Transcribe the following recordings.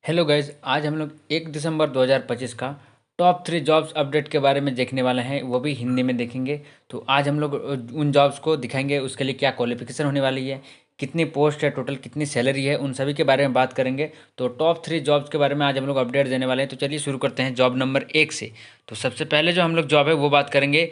Hello guys, आज हम लोग 1 दिसंबर 2025 का टॉप 3 जॉब्स अपडेट के बारे में देखने वाले हैं, वो भी हिंदी में देखेंगे। तो आज हम लोग उन जॉब्स को दिखाएंगे, उसके लिए क्या क्वालिफिकेशन होने वाली है, कितनी पोस्ट है, टोटल कितनी सैलरी है, उन सभी के बारे में बात करेंगे। तो टॉप 3 जॉब्स के बारे में आज हम लोग अपडेट देने वाले हैं। तो चलिए शुरू करते हैं जॉब नंबर 1 से। तो सबसे पहले जो हम लोग जॉब है वो बात करेंगे,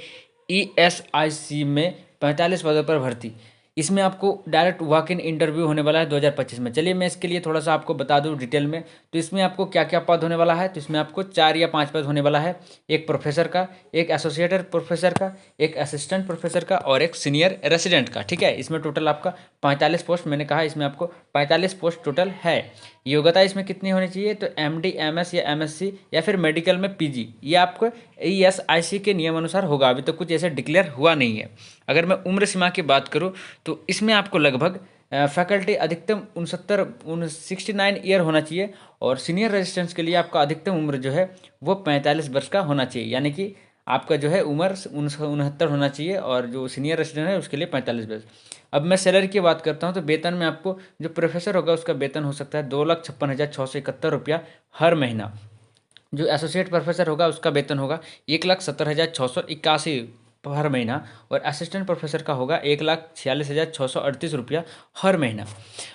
ESIC में 45 पदों पर भर्ती। इसमें आपको डायरेक्ट वॉक इन इंटरव्यू होने वाला है 2025 में। चलिए मैं इसके लिए थोड़ा सा आपको बता दूं डिटेल में। तो इसमें आपको क्या क्या पद होने वाला है, तो इसमें आपको 4 या 5 पद होने वाला है। एक प्रोफेसर का, एक एसोसिएटेड प्रोफेसर का, एक असिस्टेंट प्रोफेसर का और एक सीनियर रेसिडेंट का। ठीक है, इसमें टोटल आपका 45 पोस्ट, मैंने कहा इसमें आपको 45 पोस्ट टोटल है। योग्यता इसमें कितनी होनी चाहिए, तो MD MS या MSc या फिर मेडिकल में PG, ये आपको ESIC के नियम अनुसार होगा। अभी तो कुछ ऐसे डिक्लेयर हुआ नहीं है। अगर मैं उम्र सीमा की बात करूँ तो इसमें आपको लगभग फैकल्टी अधिकतम 69 ईयर होना चाहिए, और सीनियर रेजिस्टेंस के लिए आपका अधिकतम उम्र जो है वो 45 वर्ष का होना चाहिए। यानी कि आपका जो है उम्र 69 होना चाहिए, और जो सीनियर रेजिडेंट है उसके लिए 45 वर्ष। अब मैं सैलरी की बात करता हूँ, तो वेतन में आपको जो प्रोफेसर होगा उसका वेतन हो सकता है 2,56,671 हर महीना। जो एसोसिएट प्रोफेसर होगा उसका वेतन होगा 1,70,681 हर महीना, और असिस्टेंट प्रोफेसर का होगा 1,46,638 हर महीना।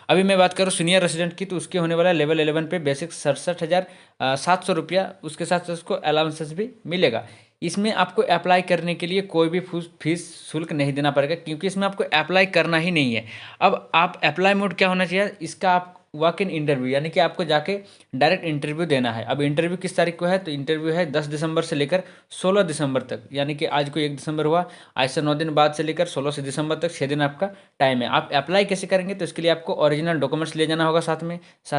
अभी मैं बात करूँ सीनियर रेसिडेंट की, तो उसके होने वाला लेवल 11 पे बेसिक 67,700 उसके साथ साथ उसको अलाउंसेस भी मिलेगा। इसमें आपको अप्लाई करने के लिए कोई भी फीस शुल्क नहीं देना पड़ेगा, क्योंकि इसमें आपको अप्लाई करना ही नहीं है। अब आप अप्लाई मोड क्या होना चाहिए इसका, आप वॉक इन इंटरव्यू, यानी कि आपको जाके डायरेक्ट इंटरव्यू देना है। अब इंटरव्यू किस तारीख को है, तो इंटरव्यू है 10 दिसंबर से लेकर 16 दिसंबर तक। यानी कि आज को 1 दिसंबर हुआ, आज से 9 दिन बाद से लेकर 16 दिसंबर तक 6 दिन आपका टाइम है। आप अप्लाई कैसे करेंगे, तो इसके लिए आपको ओरिजिनल डॉक्यूमेंट्स ले जाना होगा, साथ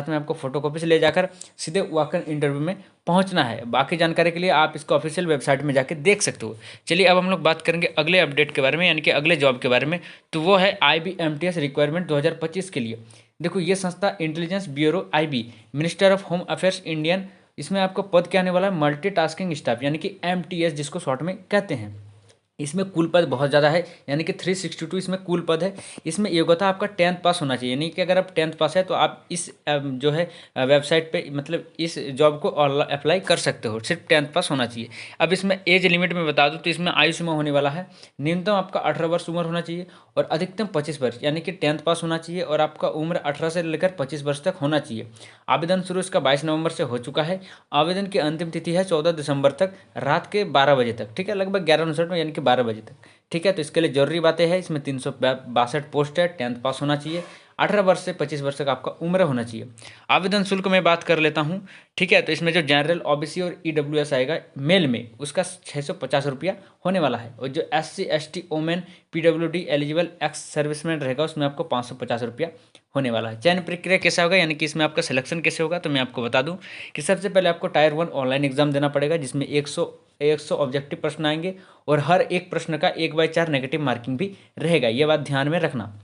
में आपको फोटोकॉपी से ले जाकर सीधे वॉक इन इंटरव्यू में पहुंचना है। बाकी जानकारी के लिए आप इसको ऑफिशियल वेबसाइट में जाके देख सकते हो। चलिए अब हम लोग बात करेंगे अगले अपडेट के बारे में, यानी कि अगले जॉब के बारे में। तो वो है IBMTS रिक्वायरमेंट 2025 के लिए। देखो ये संस्था intelligence bureau IB, minister of home affairs Indian, इसमें आपको पद क्या आने वाला है, मल्टीटास्किंग स्टाफ, यानी कि MTS जिसको शॉर्ट में कहते हैं। इसमें कुल पद बहुत ज़्यादा है, यानी कि 362 इसमें कुल पद है। इसमें योग्यता आपका 10th पास होना चाहिए, यानी कि अगर आप 10th पास है तो आप इस जो है वेबसाइट पे, मतलब इस जॉब को अप्लाई कर सकते हो। सिर्फ 10th पास होना चाहिए। अब इसमें एज लिमिट में बता दूं, तो इसमें आयु सीमा होने वाला है, न्यूनतम आपका 18 वर्ष उम्र होना चाहिए, और अधिकतम 25 वर्ष, यानी कि 10th पास होना चाहिए, और आपका उम्र 18 से लेकर 25 वर्ष तक होना चाहिए। आवेदन शुरू इसका 22 नवंबर से हो चुका है। आवेदन की अंतिम तिथि है 14 दिसंबर तक रात के 12 बजे तक। ठीक है, लगभग 11:59 में, यानी कि 12 बजे तक। ठीक है, तो इसके लिए जरूरी बातें हैं, इसमें 362 पोस्ट है, 10th पास होना चाहिए, 18 वर्ष से 25 वर्ष तक आपका उम्र होना चाहिए। आवेदन शुल्क में बात कर लेता हूँ। ठीक है, तो इसमें जो जनरल OBC और EWS आएगा मेल में, उसका 650 होने वाला है, और जो SC ST women PWD eligible ex serviceman रहेगा उसमें आपको 550 होने वाला है। चयन प्रक्रिया कैसा होगा, यानी कि इसमें आपका सिलेक्शन कैसे होगा, तो मैं आपको बता दूं कि सबसे पहले आपको Tier 1 ऑनलाइन एग्जाम देना पड़ेगा, जिसमें 100 ऑब्जेक्टिव प्रश्न आएंगे, और हर एक प्रश्न का 1/4 नेगेटिव मार्किंग भी रहेगा, ये बात ध्यान में रखना।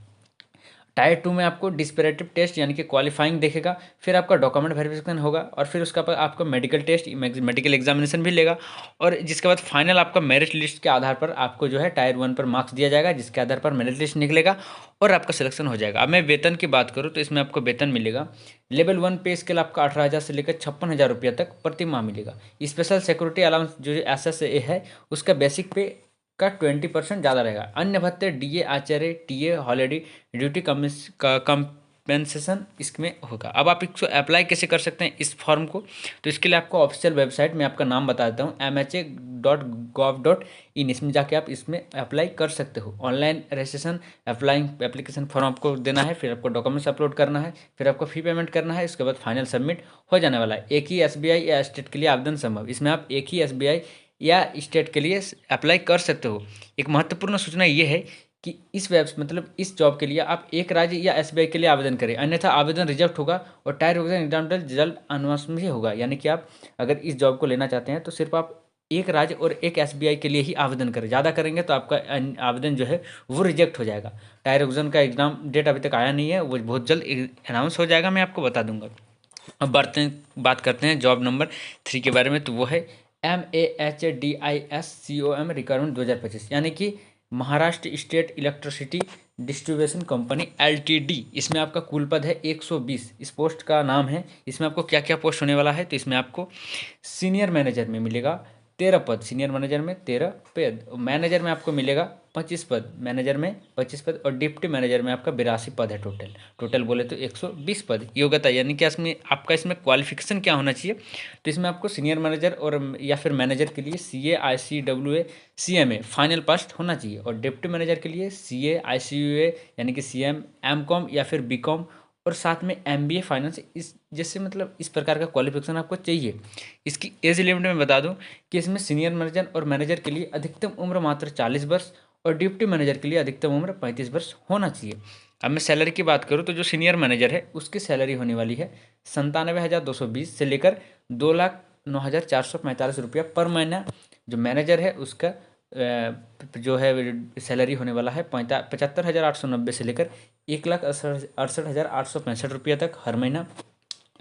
Tier 2 में आपको डिस्पेरेटिव टेस्ट यानी कि क्वालिफाइंग देखेगा, फिर आपका डॉक्यूमेंट वेरिफिकेशन होगा, और फिर उसका बाद आपका मेडिकल टेस्ट, मेडिकल एग्जामिनेशन भी लेगा, और जिसके बाद फाइनल आपका मेरिट लिस्ट के आधार पर आपको जो है Tier 1 पर मार्क्स दिया जाएगा, जिसके आधार पर मेरिट लिस्ट निकलेगा और आपका सिलेक्शन हो जाएगा। अब मैं वेतन की बात करूँ तो इसमें आपको वेतन मिलेगा लेवल 1 पे स्केल आपका 18,000 से लेकर 56,000 तक प्रति माह मिलेगा। स्पेशल सिक्योरिटी अलाउंस जो SSA है उसका बेसिक पे का 20% ज़्यादा रहेगा। अन्य भत्ते DA आचार्य TA हॉलीडे ड्यूटी कंपेंसेशन इसमें होगा। अब आप इसको अप्लाई कैसे कर सकते हैं इस फॉर्म को, तो इसके लिए आपको ऑफिशियल वेबसाइट में आपका नाम बता देता हूँ, MHA.gov.in, इसमें जाके आप इसमें अप्लाई कर सकते हो। Online registration applying application form आपको देना है, फिर आपको डॉक्यूमेंट्स अपलोड करना है, फिर आपको फी पेमेंट करना है, इसके बाद फाइनल सबमिट हो जाने वाला है। एक ही SBI या स्टेट के लिए आवेदन संभव, इसमें आप एक ही SBI या स्टेट के लिए अप्लाई कर सकते हो। एक महत्वपूर्ण सूचना ये है कि इस मतलब इस जॉब के लिए आप एक राज्य या SBI के लिए आवेदन करें, अन्यथा आवेदन रिजेक्ट होगा, और टायर एग्जाम जल्द अनाउंस में होगा। यानी कि आप अगर इस जॉब को लेना चाहते हैं तो सिर्फ आप एक राज्य और एक SBI के लिए ही आवेदन करें। ज़्यादा करेंगे तो आपका आवेदन जो है वो रिजेक्ट हो जाएगा। टायर एग्जाम का एग्जाम डेट अभी तक आया नहीं है, वो बहुत जल्द अनाउंस हो जाएगा, मैं आपको बता दूंगा। अब बात करते हैं जॉब नंबर 3 के बारे में, तो वो है MAHDISCOM रिक्वायरमेंट 2025, यानी कि Maharashtra state electricity distribution company LTD, इसमें आपका कुल पद है 120। इस पोस्ट का नाम है, इसमें आपको क्या क्या पोस्ट होने वाला है, तो इसमें आपको सीनियर मैनेजर में मिलेगा 13 पद, सीनियर मैनेजर में 13 पद, मैनेजर में आपको मिलेगा 25 पद, मैनेजर में 25 पद, और डिप्टी मैनेजर में आपका 82 पद है। टोटल बोले तो 120 पद। योग्यता यानी कि इसमें आपका इसमें क्वालिफिकेशन क्या होना चाहिए, तो इसमें आपको सीनियर मैनेजर और या फिर मैनेजर के लिए CA ICWA CMA फाइनल पास होना चाहिए, और डिप्टी मैनेजर के लिए CA ICUA यानी कि CM MCOM या फिर BCom, और साथ में MBA फाइनेंस, इस जैसे मतलब इस प्रकार का क्वालिफिकेशन आपको चाहिए। इसकी एज लिमिट में बता दूं कि इसमें सीनियर मैनेजर और मैनेजर के लिए अधिकतम उम्र मात्र 40 वर्ष और डिप्टी मैनेजर के लिए अधिकतम उम्र 35 वर्ष होना चाहिए। अब मैं सैलरी की बात करूँ तो जो सीनियर मैनेजर है उसकी सैलरी होने वाली है 97,220 से लेकर 2,09,445 रुपया पर महीना। जो मैनेजर है उसका जो है सैलरी होने वाला है 75,890 से लेकर 1,68,865 रुपया तक हर महीना।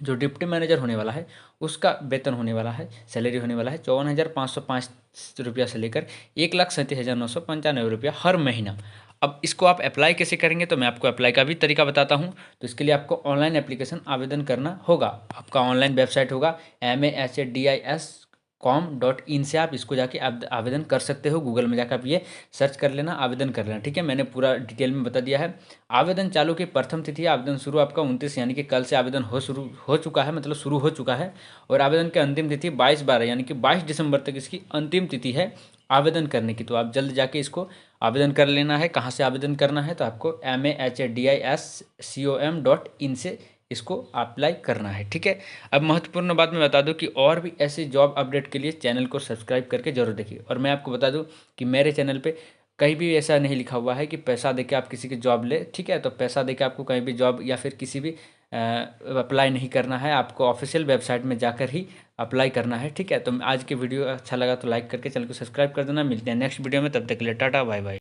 जो डिप्टी मैनेजर होने वाला है उसका वेतन होने वाला है, सैलरी होने वाला है 54,505 रुपया से लेकर 1,37,995 रुपया हर महीना। अब इसको आप अप्लाई कैसे करेंगे, तो मैं आपको अप्लाई का भी तरीका बताता हूँ। तो इसके लिए आपको ऑनलाइन एप्लीकेशन आवेदन करना होगा। आपका ऑनलाइन वेबसाइट होगा mahadis.com.in से आप इसको जाके आवेदन कर सकते हो। गूगल में जाकर आप ये सर्च कर लेना, आवेदन कर लेना। ठीक है, मैंने पूरा डिटेल में बता दिया है। आवेदन चालू की प्रथम तिथि, आवेदन शुरू आपका 29 यानी कि कल से आवेदन शुरू हो चुका है, मतलब शुरू हो चुका है। और आवेदन की अंतिम तिथि 22/12 यानी कि 22 दिसंबर तक इसकी अंतिम तिथि है आवेदन करने की। तो आप जल्द जाके इसको आवेदन कर लेना है। कहाँ से आवेदन करना है, तो आपको mahadiscom.in से इसको अप्लाई करना है। ठीक है, अब महत्वपूर्ण बात मैं बता दूं कि और भी ऐसे जॉब अपडेट के लिए चैनल को सब्सक्राइब करके जरूर देखिए। और मैं आपको बता दूं कि मेरे चैनल पे कहीं भी ऐसा नहीं लिखा हुआ है कि पैसा देके आप किसी की जॉब ले। ठीक है, तो पैसा देके आपको कहीं भी जॉब या फिर किसी भी अप्लाई नहीं करना है, आपको ऑफिशियल वेबसाइट में जाकर ही अप्लाई करना है। ठीक है, तो आज के वीडियो अच्छा लगा तो लाइक करके चैनल को सब्सक्राइब कर देना। मिलते हैं नेक्स्ट वीडियो में, तब तक के लिए टाटा बाय बाय।